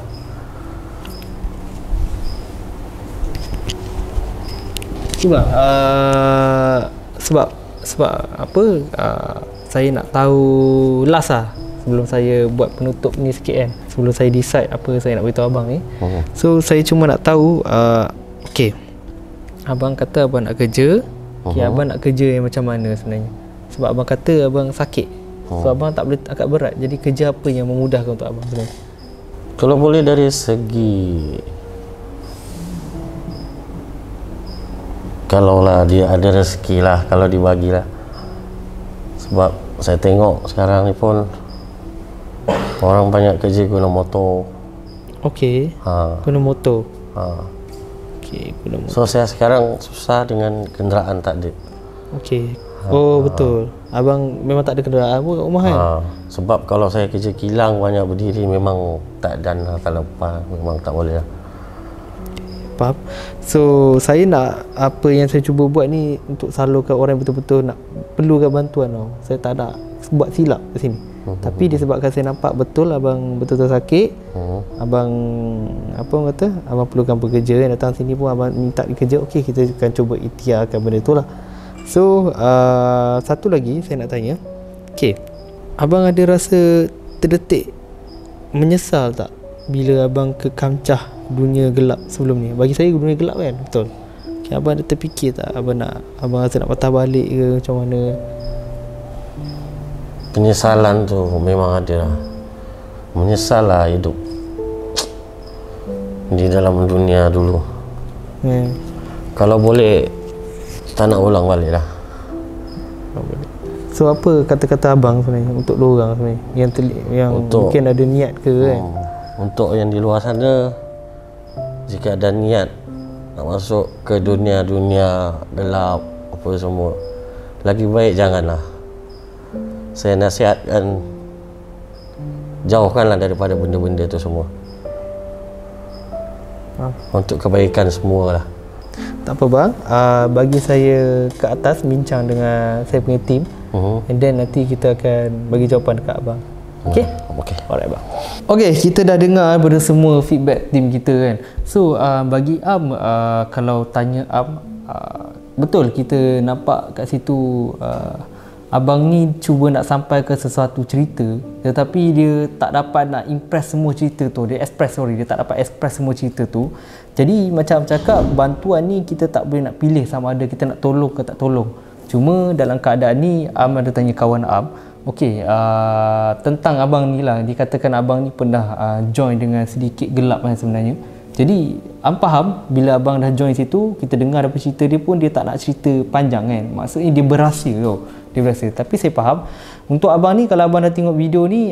Sebab apa, saya nak tahu last lah sebelum saya buat penutup ni sikit kan, sebelum saya decide apa saya nak beritahu abang ni. So saya cuma nak tahu, okay, abang kata abang nak kerja. Okay, abang nak kerja yang macam mana sebenarnya? Sebab abang kata abang sakit. So abang tak boleh agak berat. Jadi kerja apa yang memudahkan untuk abang sebenarnya? Kalau boleh dari segi, kalaulah dia ada rezeki lah, kalau dibagilah. Sebab saya tengok sekarang ni pun orang banyak kerja guna motor. Okey. Guna motor. Okey, guna motor. So saya sekarang susah dengan kenderaan tak ada. Okey. Oh betul. Abang memang tak ada kenderaan pun kat rumah kan? Sebab kalau saya kerja kilang banyak berdiri memang tak dan kalau apa memang tak boleh lah. Faham? So saya nak apa yang saya cuba buat ni untuk salurkan orang yang betul-betul nak perlukan bantuan tau. Saya tak nak buat silap kat sini. Tapi disebabkan saya nampak betul abang betul-betul sakit. Abang apa orang kata? Abang perlukan pekerja yang datang sini pun abang minta kerja. Okey, kita akan cuba ikhtiarkan benda tu lah. So satu lagi saya nak tanya. Okey. Abang ada rasa terdetik menyesal tak bila abang ke kancah dunia gelap sebelum ni? Bagi saya dunia gelap kan, betul. Okay, abang ada terfikir tak abang rasa nak patah balik ke macam mana? Penyesalan tu memang ada lah. Menyesal lah hidup di dalam dunia dulu. Kalau boleh tak nak ulang balik lah. So apa kata-kata abang sebenarnya untuk diorang sebenarnya yang mungkin ada niat ke kan? Untuk yang di luar sana, jika ada niat nak masuk ke dunia-dunia gelap apa semua, lagi baik janganlah. Saya nasihatkan jauhkanlah daripada benda-benda tu semua. Untuk kebaikan semua lah. Tak apa bang, bagi saya ke atas bincang dengan saya punya team, and then nanti kita akan bagi jawapan dekat abang. Okay? Okay. Alright bang. Okay, kita dah dengar daripada semua feedback team kita kan. So bagi kalau tanya betul kita nampak kat situ abang ni cuba nak sampai ke sesuatu cerita, tetapi dia tak dapat nak impress semua cerita tu. Dia tak dapat express semua cerita tu. Jadi macam cakap, bantuan ni kita tak boleh nak pilih sama ada kita nak tolong ke tak tolong. Cuma dalam keadaan ni ada tanya kawan okey, tentang abang ni lah, dikatakan abang ni pernah join dengan sedikit gelap kan sebenarnya. Jadi faham bila abang dah join situ, kita dengar daripada cerita dia pun dia tak nak cerita panjang kan. Maksudnya dia berahsia tau. Dia berahsia. Tapi saya faham untuk abang ni, kalau abang dah tengok video ni,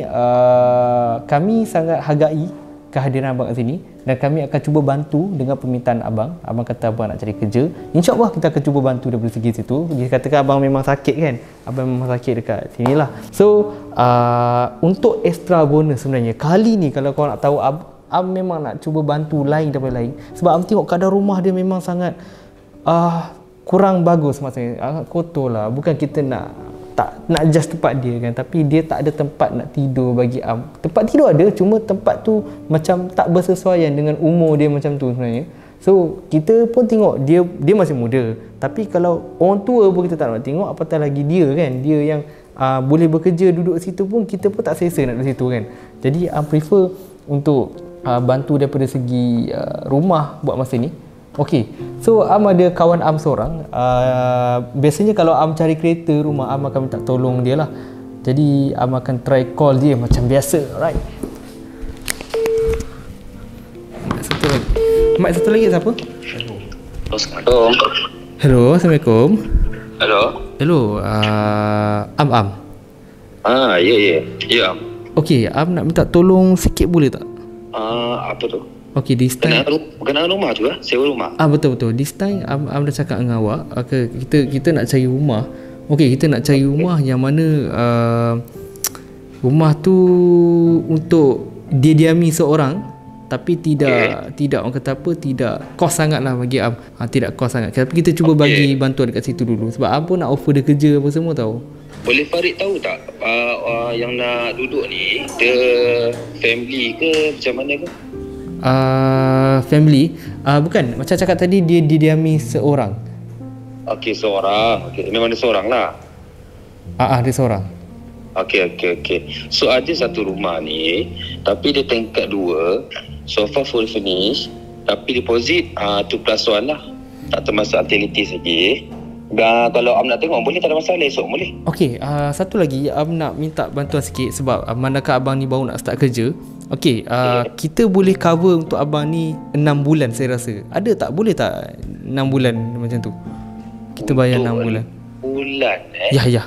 kami sangat hargai kehadiran abang kat sini dan kami akan cuba bantu dengan permintaan abang. Abang kata abang nak cari kerja, InsyaAllah kita akan cuba bantu daripada segi situ. Dia katakan abang memang sakit kan, abang memang sakit dekat sini lah. So untuk extra bonus sebenarnya kali ni, kalau korang nak tahu, memang nak cuba bantu lain daripada lain. Sebab tengok keadaan rumah dia memang sangat kurang bagus, maksudnya kotor lah. Bukan kita nak just tempat dia kan, tapi dia tak ada tempat nak tidur bagi tempat tidur ada, cuma tempat tu macam tak bersesuaian dengan umur dia macam tu sebenarnya. So kita pun tengok dia masih muda, tapi kalau orang tua pun kita tak nak tengok, apatah lagi dia kan, dia yang boleh bekerja duduk situ pun kita pun tak selesa nak duduk situ kan. Jadi prefer untuk bantu daripada segi rumah buat masa ni. Okey, so ada kawan seorang, biasanya kalau cari kereta rumah, akan minta tolong dia lah. Jadi akan try call dia macam biasa, right? Mic satu lagi siapa? Assalamualaikum. Hello, Assalamualaikum. Hello. Hello, Ya. Okey, nak minta tolong sikit boleh tak? Apa tu? Okey, this time berkenaan rumah tu sewa rumah. Betul. This time dah cakap dengan awak, kita nak cari rumah. Okey, kita nak cari rumah yang mana rumah tu untuk dia diami seorang, tapi tidak orang kata apa, tidak kos sangat lah bagi tidak kos sangat. Tapi kita cuba bagi bantuan dekat situ dulu, sebab pun nak offer dia kerja apa semua tahu. Boleh Farid tahu tak yang nak duduk ni dia family ke macam mana ke? Family bukan, macam cakap tadi dia didiami seorang. Okey, seorang. Okey, memang dia seorang lah. Dia seorang. Okey. So ada satu rumah ni, tapi dia tingkat 2, sofa full finish, tapi deposit 2+1 lah, tak termasuk utilities lagi. Kalau Am nak tengok boleh, tak ada masalah, esok boleh. Okey, satu lagi nak minta bantuan sikit sebab manakala abang ni baru nak start kerja. Okey, kita boleh cover untuk abang ni 6 bulan saya rasa. Ada tak? Boleh tak 6 bulan macam tu? Kita bayar 6 bulan. Bulan Ya.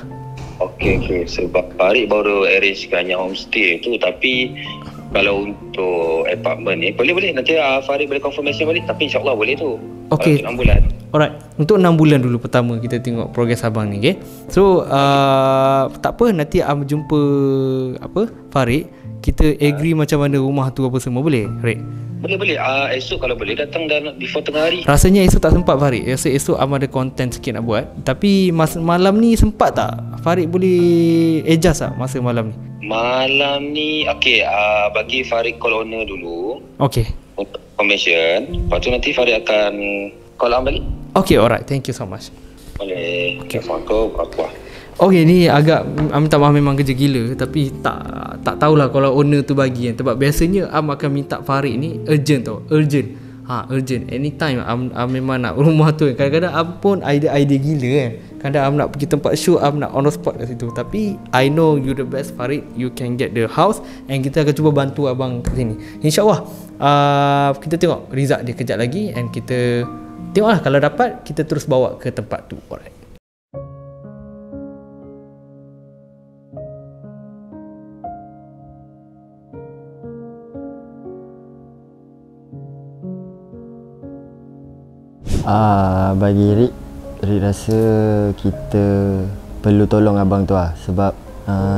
Okey. Sebab Farid baru arrangekan yang homestay tu, tapi kalau untuk apartment ni boleh nanti Farid boleh confirmation balik, tapi insyaAllah boleh tu. Okey. 6 bulan. Alright, untuk 6 bulan dulu pertama kita tengok progress abang ni, okay? So, tak apa, nanti jumpa Farid, kita agree macam mana rumah tu apa semua, boleh, Farid? Boleh. Esok kalau boleh datang dan before tengah hari. Rasanya esok tak sempat Farid. Rasa esok ada content sikit nak buat. Tapi malam ni sempat tak? Farid boleh adjust tak masa malam ni? Malam ni, okey, bagi Farid call owner dulu. Okey. Untuk information. Lepas tu nanti Farid akan call Am balik. Okay, alright. Thank you so much. Boleh. Assalamualaikum. Apa? Okay, ni agak minta maaf, memang kerja gila. Tapi tak tahulah kalau owner tu bagi kan. Sebab biasanya Am akan minta Farid ni urgent tau. Urgent. Anytime Am memang nak rumah tu kan. Kadang-kadang Am pun idea gila kan. Kadang Am nak pergi tempat shoot, Am nak on the spot kat situ. Tapi I know you the best Farid. You can get the house. And kita akan cuba bantu abang kat sini. InsyaAllah kita tengok result dia kejap lagi. And kita tengoklah, kalau dapat kita terus bawa ke tempat tu. Alright. Bagi Rick rasa kita perlu tolong abang tu sebab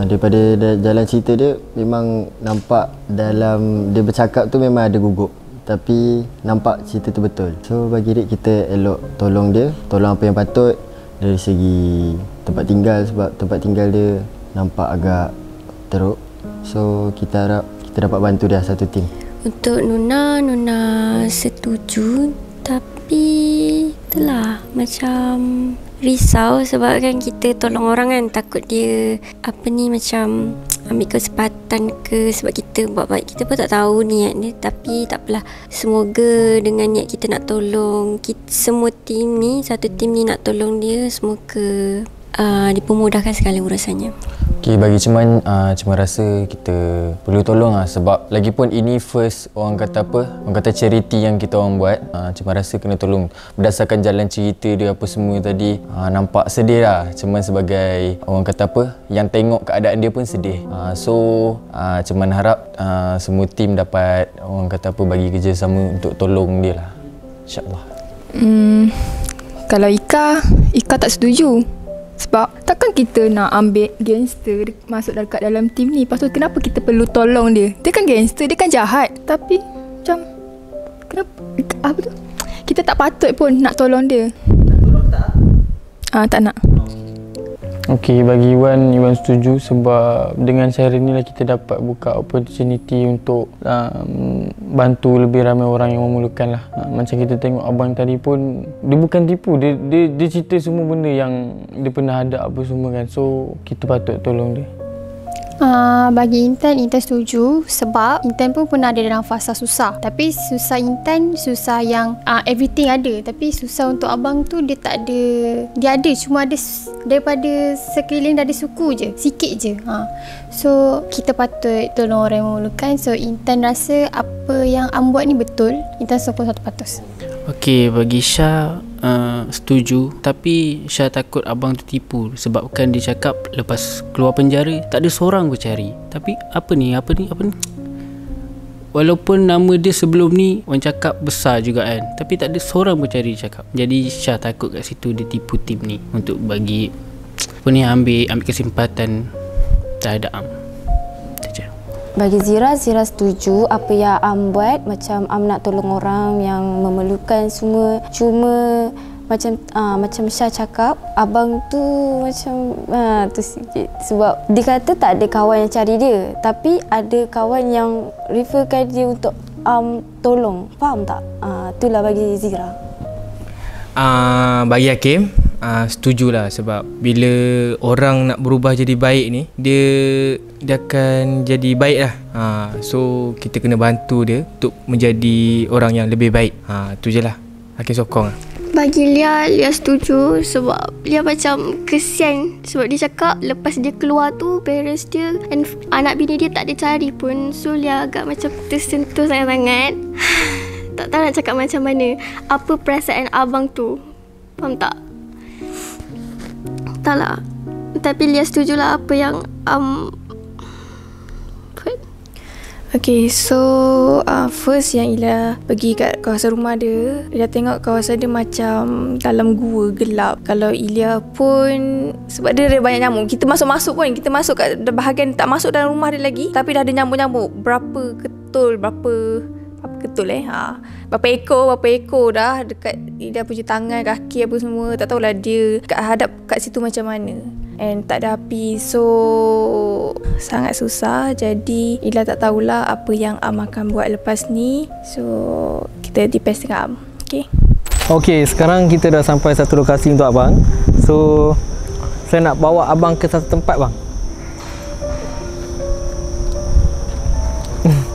daripada jalan cerita dia memang nampak dalam dia bercakap tu memang ada gugup, tapi nampak cerita tu betul. So bagi Rick kita elok tolong dia, tolong apa yang patut dari segi tempat tinggal, sebab tempat tinggal dia nampak agak teruk. So kita harap kita dapat bantu dia satu tim. Untuk Nuna setuju, tapi itulah macam risau sebab kan kita tolong orang kan, takut dia macam ambil kesempatan ke, sebab kita buat baik, kita pun tak tahu niat dia. Tapi tak apalah, semoga dengan niat kita nak tolong semua tim ni, satu tim ni nak tolong dia, semoga dipermudahkan segala urusannya. Okay, bagi Ceman rasa kita perlu tolong sebab lagipun ini first orang kata charity yang kita orang buat. Ceman rasa kena tolong. Berdasarkan jalan cerita dia apa semua tadi, nampak sedih lah. Ceman sebagai orang kata yang tengok keadaan dia pun sedih. So Ceman harap semua tim dapat orang kata bagi kerjasama untuk tolong dia lah, InsyaAllah. Kalau Ika tak setuju. Sebab takkan kita nak ambil gangster masuk dekat dalam tim ni. Lepas tu kenapa kita perlu tolong dia? Dia kan gangster, dia kan jahat. Tapi macam kenapa kita tak patut pun nak tolong dia. Nak tolong tak? Tak nak. Okey, bagi Iwan setuju sebab dengan cara ni lah kita dapat buka opportunity untuk bantu lebih ramai orang yang memerlukan lah. Macam kita tengok abang tadi pun, dia bukan tipu, dia cerita semua benda yang dia pernah hadap apa semua kan. So kita patut tolong dia. Bagi Intan setuju sebab Intan pun pernah ada dalam fasa susah. Tapi susah Intan susah yang everything ada, tapi susah untuk abang tu dia tak ada. Dia ada, cuma ada daripada sekeliling dari suku je, sikit je. So kita patut tolong orang yang memerlukan. So Intan rasa apa yang Am buat ni betul. Intan sokong 100%. Okey, bagi Syah setuju, tapi Syah takut abang tertipu sebab kan dia cakap lepas keluar penjara tak ada seorang bercari. Tapi apa ni walaupun nama dia sebelum ni orang cakap besar juga kan, tapi tak ada seorang bercari cakap. Jadi Syah takut kat situ dia tipu tim ni untuk bagi ambil kesempatan terhadap Am. Bagi Zira setuju apa yang Am buat. Macam Am nak tolong orang yang memerlukan semua. Cuma macam Syah cakap, abang tu macam tu sikit. Sebab dia kata tak ada kawan yang cari dia, tapi ada kawan yang referkan dia untuk tolong. Faham tak? Itulah bagi Zira. Bagi Hakim, setujulah sebab bila orang nak berubah jadi baik ni, dia akan jadi baik lah. So kita kena bantu dia untuk menjadi orang yang lebih baik. Tu je lah, Hakim sokong lah. Bagi Lia setuju sebab Lia macam kesian sebab dia cakap lepas dia keluar tu parents dia and anak bini dia tak ada cari pun. So Lia agak macam tersentuh sangat-sangat. Tak tahu nak cakap macam mana. Apa perasaan abang tu? Faham tak? Tak lah. Tapi Lia setujulah apa yang Okay, so first yang Ila pergi kat kawasan rumah dia, Ila tengok kawasan dia macam dalam gua, gelap. Kalau Ila pun, sebab dia ada banyak nyamuk, kita masuk-masuk pun, kita masuk kat bahagian tak masuk dalam rumah dia lagi, tapi dah ada nyamuk-nyamuk. Berapa ketul berapa ekor dah dekat Ida punya tangan, kaki apa semua. Tak tahulah dia hadap kat situ macam mana. And tak ada api, so sangat susah. Jadi Ila tak tahulah apa yang Am akan buat lepas ni. So kita depends dengan Am. Okay, sekarang kita dah sampai satu lokasi untuk abang. So saya nak bawa abang ke satu tempat bang.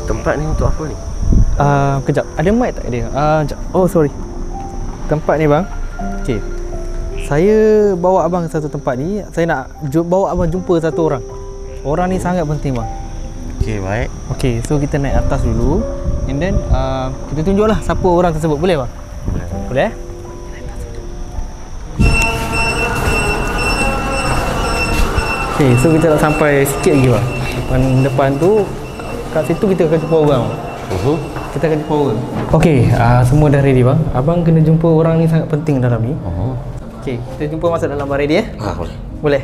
Tempat ni untuk apa ni? Kejap, ada mic tak dia? Kejap. Oh sorry. Tempat ni bang. Okay, saya bawa abang ke satu tempat ni. Saya nak bawa abang jumpa satu orang. Orang ni sangat penting bang. Okay, baik. Okay, so kita naik atas dulu. And then kita tunjuklah siapa orang tersebut. Boleh bang? Boleh? Okay, so kita dah sampai sikit lagi bang. Depan tu, kat situ kita akan jumpa orang. Kita akan jumpa orang. Okay, semua dah ready bang. Abang kena jumpa orang ni sangat penting dalam ni. Okay, kita jumpa masuk dalam ready Boleh. Boleh?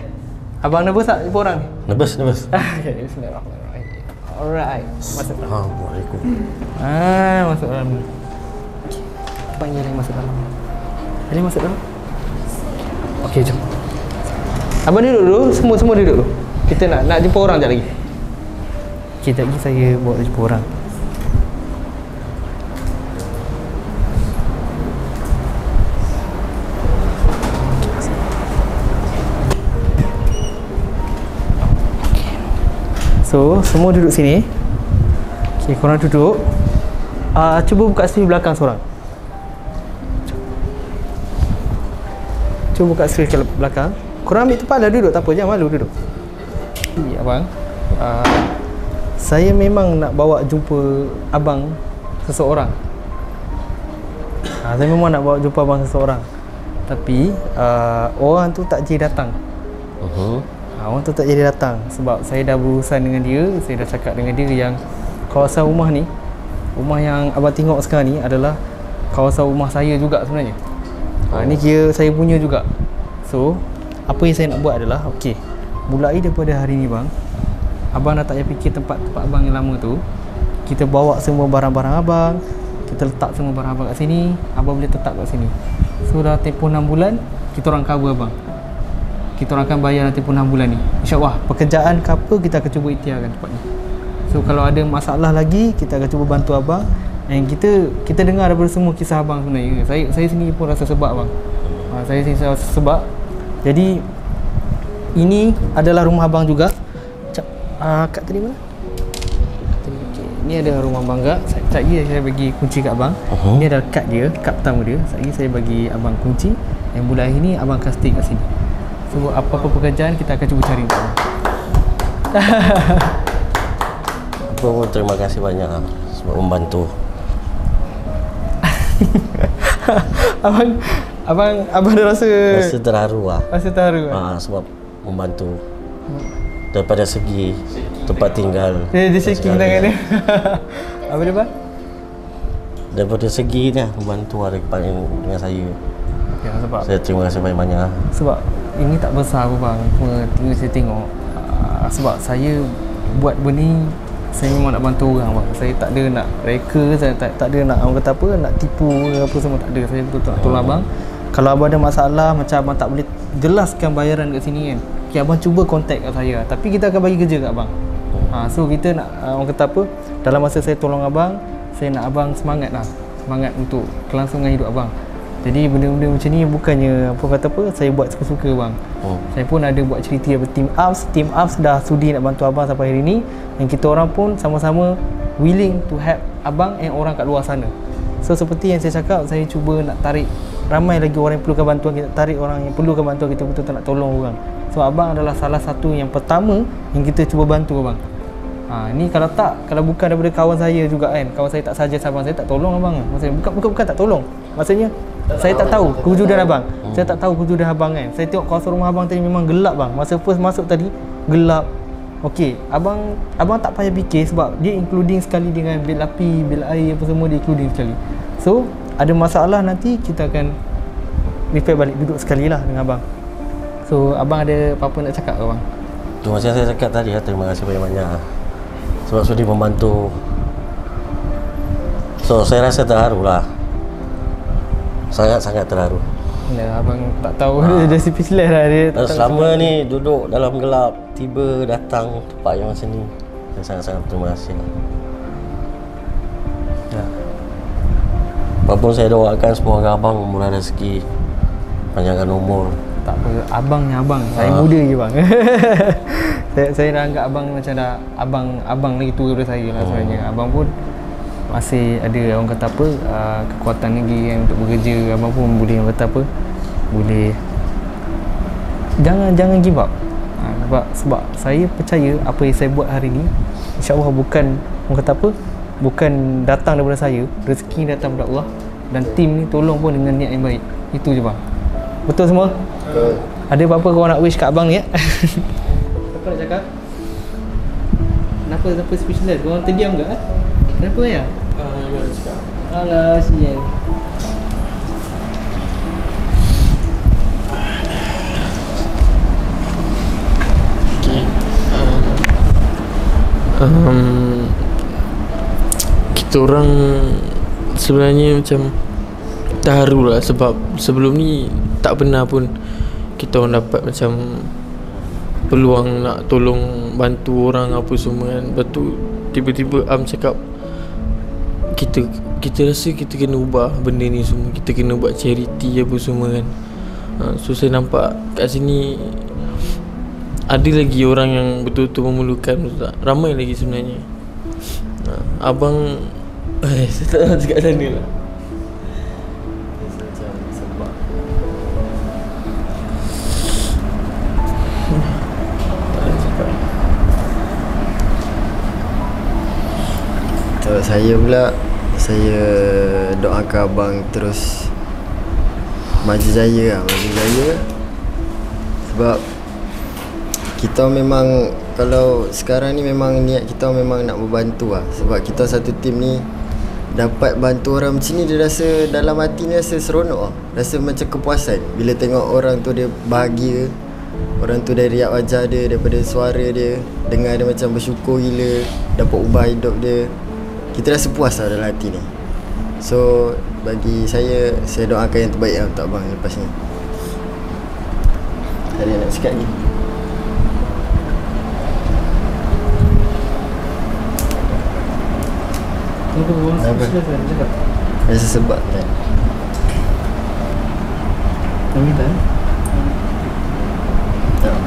Abang nervous tak jumpa orang ni? Nervous. Okay, bismillahirrahmanirrahim. Alright, masuk dalam. Assalamualaikum. Masuk dalam ni. Abang yang masuk dalam. Jadi masuk dalam. Okay, jom. Abang duduk dulu, semua duduk dulu. Kita nak jumpa orang sekejap lagi. Okay, sekejap lagi saya bawa jumpa orang. So, semua duduk sini. Okay, korang duduk. Cuba buka sisi belakang seorang. Cuba buka sisi belakang. Korang ambil tempat dah duduk, tak apa, jangan malu duduk. Abang, saya memang nak bawa jumpa abang seseorang. Saya memang nak bawa jumpa abang seseorang. Tapi, orang tu tak jadi datang. Orang tu tak jadi datang sebab saya dah berurusan dengan dia. Saya dah cakap dengan dia yang kawasan rumah ni, rumah yang abang tengok sekarang ni adalah kawasan rumah saya juga sebenarnya. Ni kira saya punya juga. So apa yang saya nak buat adalah, okey, mulai daripada hari ni bang, abang dah tak payah fikir tempat-tempat abang yang lama tu. Kita bawa semua barang-barang abang, kita letak semua barang abang kat sini. Abang boleh tetap kat sini. So dah tempoh 6 bulan kita orang cover abang. Kita orang akan bayar nanti pun 6 bulan ni. InsyaAllah pekerjaan ke apa kita akan cuba ikhtiarkan tempat ni. So kalau ada masalah lagi, kita akan cuba bantu abang. Dan kita dengar daripada semua kisah abang sebenarnya. Saya sendiri pun rasa sebab abang. Saya sendiri rasa sebab. Jadi ini adalah rumah abang juga. Kat tadi mana? Okay. Ini ada rumah abang juga. Sekejap lagi saya bagi kunci kat abang. Ini adalah kad dia, kad pertama dia. Sekejap lagi saya bagi abang kunci. Yang bulan ini abang akan stay kat sini. So apa-apa pekerjaan kita akan cuba cari untuk abang. Abang, terima kasih banyak sebab membantu. abang dah rasa terharu lah. Rasa terharu sebab membantu daripada segi tempat tinggal. Dia shaking tangan dia. Apa dia bang? Daripada segi ni membantu dengan saya. Ya, sebab saya terima kasih banyak-banyak. Sebab ini tak besar apa bang. Cuma saya tengok sebab saya buat benda ni, saya memang nak bantu orang bang. Saya tak ada nak reka, saya tak ada nak orang kata apa, nak tipu apa semua, tak ada. Saya betul-betul nak tolong abang. Kalau abang ada masalah, macam abang tak boleh jelaskan bayaran kat sini kan, okay, abang cuba contact kat saya. Tapi kita akan bagi kerja kat abang. So kita nak orang kata apa, dalam masa saya tolong abang, saya nak abang semangat lah. Semangat untuk kelangsungan hidup abang. Jadi benda-benda macam ni bukannya apa kata apa, saya buat suka-suka bang. Saya pun ada buat cerita apa Team Ups dah sudi nak bantu abang sampai hari ni. Dan kita orang pun sama-sama willing to help abang and orang kat luar sana. So seperti yang saya cakap, saya cuba nak tarik ramai lagi orang yang perlukan bantuan kita, tarik orang yang perlukan bantuan kita betul-betul nak tolong orang. So abang adalah salah satu yang pertama yang kita cuba bantu abang. Ni kalau bukan daripada kawan saya juga kan, kawan saya tak saja abang, saya tak tolong abang. Maksudnya bukan tak tolong. Maksudnya saya tak tahu kewujudan abang. Saya tak tahu kewujudan abang kan. Saya tengok kawasan rumah abang tadi memang gelap bang. Masa first masuk tadi gelap. Okey, abang tak payah fikir sebab dia including sekali dengan bil api, bil air apa semua dia including sekali. So, ada masalah nanti kita akan repair balik, duduk sekali lah dengan abang. So, abang ada apa-apa nak cakap ke abang? Tu macam saya cakap tadi, terima kasih banyak-banyak sebab sudi membantu. So, saya rasa terharu lah. Sangat-sangat terharu. Ya, abang tak tahu dia speechless lah dia. Dan selama ni duduk dalam gelap, tiba datang tempat yang macam ni, saya sangat-sangat terima kasih. Ya. Apapun saya doakan semoga abang murah rezeki, panjangkan umur. Tak apa, abangnya abang. Saya muda je bang. saya dah anggap abang macam dah abang lagi tua daripada saya lah sebenarnya. Abang pun masih ada orang kata apa kekuatan lagi kan untuk bekerja. Abang pun boleh orang kata apa, boleh jangan give up. Sebab saya percaya apa yang saya buat hari ni insya-Allah bukan orang kata apa, bukan datang daripada saya, rezeki datang daripada Allah, dan tim ni tolong pun dengan niat yang baik. Itu je bang. Betul semua? Betul. Ada apa-apa kau nak wish kat abang ni ya? Apa nak cakap? Kenapa speechless? Korang terdiam ke? Kenapa ya? Nak cakap. Alah, sial. Okay. Kita orang sebenarnya macam terharu lah sebab sebelum ni tak pernah pun kita orang dapat macam peluang nak tolong bantu orang apa semua kan. Lepas tu tiba-tiba Am cakap kita rasa kita kena ubah benda ni semua, kita kena buat charity apa semua kan. So saya nampak kat sini ada lagi orang yang betul-betul memerlukan, betul tak? Ramai lagi sebenarnya. Abang saya tak nak cakap sana lah. Sebab saya pula, saya doakan abang terus maju jaya lah, maju jaya. Sebab kita memang, kalau sekarang ni memang niat kita memang nak membantu lah. Sebab kita satu tim ni dapat bantu orang macam ni, dia rasa dalam hati ni rasa seronok lah. Rasa macam kepuasan bila tengok orang tu dia bahagia. Orang tu dari riak wajah dia, daripada suara dia, dengar dia macam bersyukur gila, dapat ubah hidup dia. Kita rasa puas lah dalam hati ni. So bagi saya doakan yang terbaik lah untuk abang lepas ni. Ada nak cakap ni? Apa? Rasa sebab kan? Kami tak? Tak.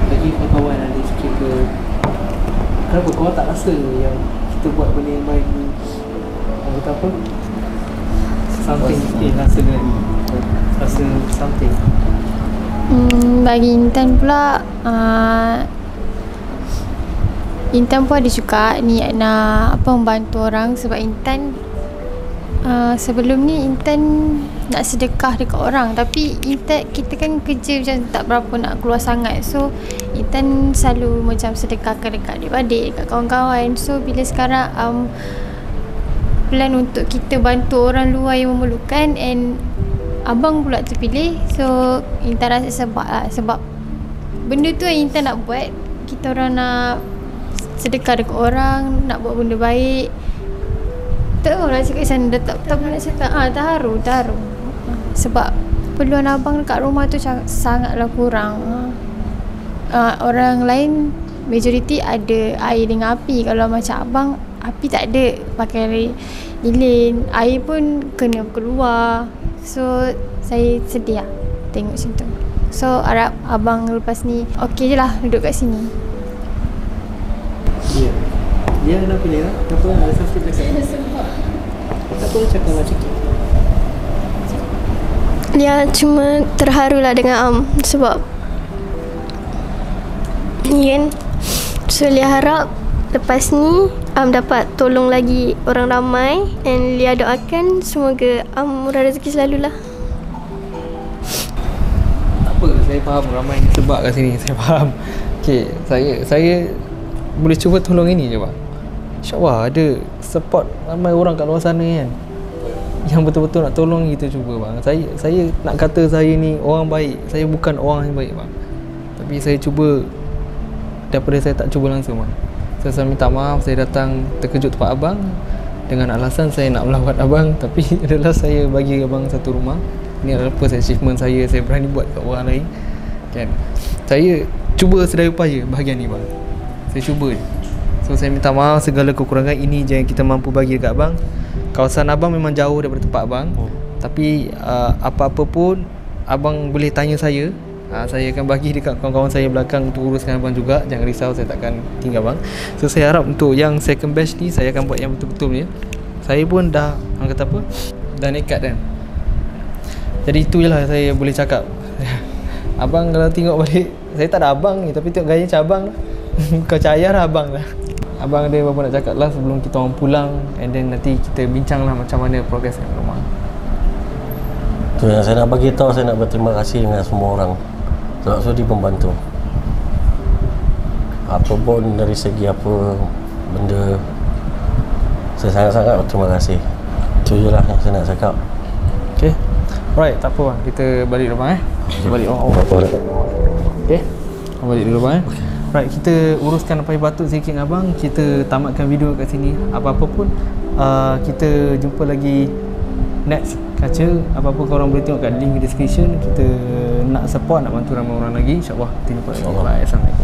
Bagi kawan ada sikit ke, kenapa kau tak rasa yang kita buat benda yang baik ni, orang kata apa, something sikit rasa kan, rasa something. Bagi Intan pula, Intan pun ada juga niat nak membantu orang. Sebab Intan sebelum ni Intan nak sedekah dekat orang, tapi Intan, kita kan kerja macam tak berapa nak keluar sangat. So Intan selalu macam sedekahkan dekat adik-adik, dekat kawan-kawan. So bila sekarang plan untuk kita bantu orang luar yang memerlukan, and abang pula terpilih, so Intan rasa sebab lah. Sebab benda tu yang Intan nak buat, kita orang nak sedekah dekat orang, nak buat benda baik. Tak tahu nak cakap sana, tak tahu nak cakap. Terharu. Sebab peluang abang dekat rumah tu sangatlah kurang. Orang lain majoriti ada air dengan api. Kalau macam abang, api tak ada, pakai lilin, air pun kena keluar. So saya sedih lah tengok macam tu. So harap abang lepas ni okey je lah duduk kat sini. Ya. Dia nak pilih lah. Kenapa ada sesuatu cakap? Tak apa cakap lah cakap. Lia cuma terharulah dengan sebab ni kan. So Lia harap lepas ni dapat tolong lagi orang ramai, and Lia doakan semoga murah rezeki selalulah. Tak apa, saya faham ramai sebab kat sini, saya faham. Okey, saya boleh cuba tolong ini je bang. InsyaAllah ada support ramai orang kat luar sana kan, yang betul-betul nak tolong kita cuba bang. Saya nak kata saya ni orang baik, saya bukan orang yang baik bang, tapi saya cuba daripada saya tak cuba langsung bang. Saya minta maaf, saya datang terkejut tempat abang dengan alasan saya nak melawat abang, tapi adalah saya bagi abang satu rumah. Ini adalah first achievement saya berani buat kat orang lain kan. Saya cuba sedaya upaya bahagian ni bang, saya cuba je. So saya minta maaf segala kekurangan, ini je yang kita mampu bagi dekat abang. Kawasan abang memang jauh daripada tempat abang, tapi apa-apa pun abang boleh tanya saya. Saya akan bagi dekat kawan-kawan saya belakang untuk uruskan abang juga. Jangan risau, saya takkan tinggal abang. So saya harap untuk yang second batch ni, saya akan buat yang betul-betul ni. Saya pun dah, orang kata apa, dah nekat kan. Jadi itu je lah saya boleh cakap. Abang kalau tengok balik, saya tak ada abang ni, tapi tengok gaya macam abang lah. Kau cahaya lah abang lah. Abang ada apa nak cakap lah sebelum kita orang pulang, and then nanti kita bincang lah macam mana progres kat rumah. Tu yang saya nak bagi tahu, saya nak berterima kasih dengan semua orang sebab sudi membantu. Apa pun dari segi apa benda, saya sangat-sangat berterima kasih. Itu je lah yang saya nak cakap. Okay, alright, tak apa bang, kita balik rumah Kita balik rumah. Okay, balik dulu bang Right, kita uruskan apa yang patut sikit dengan abang. Kita tamatkan video kat sini. Apa-apa pun kita jumpa lagi next kaca. Apa-apa korang boleh tengok kat link description. Kita nak support, nak bantu ramai orang lagi. InsyaAllah kita jumpa lagi. Bye. Assalamualaikum.